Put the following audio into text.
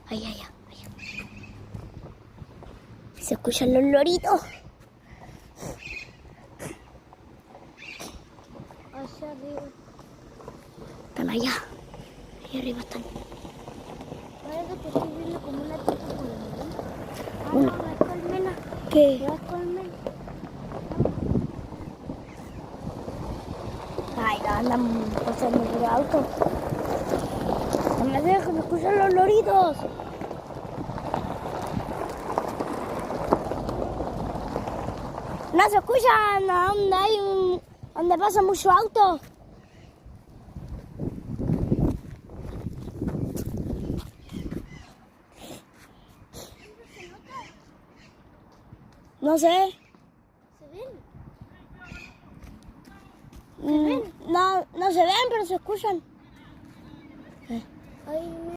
Allá. Se escuchan los loritos. Allá arriba. Están allá. Ahí arriba están. Parece que estoy viendo como una tipo colmena. Una. No es colmena. ¿Qué? No es colmena. Ay, andan pasando por auto. No me dejan escuchar los loritos. No se escuchan a donde donde pasa mucho auto. No sé. ¿Se ven? No se ven, pero se escuchan. Ay,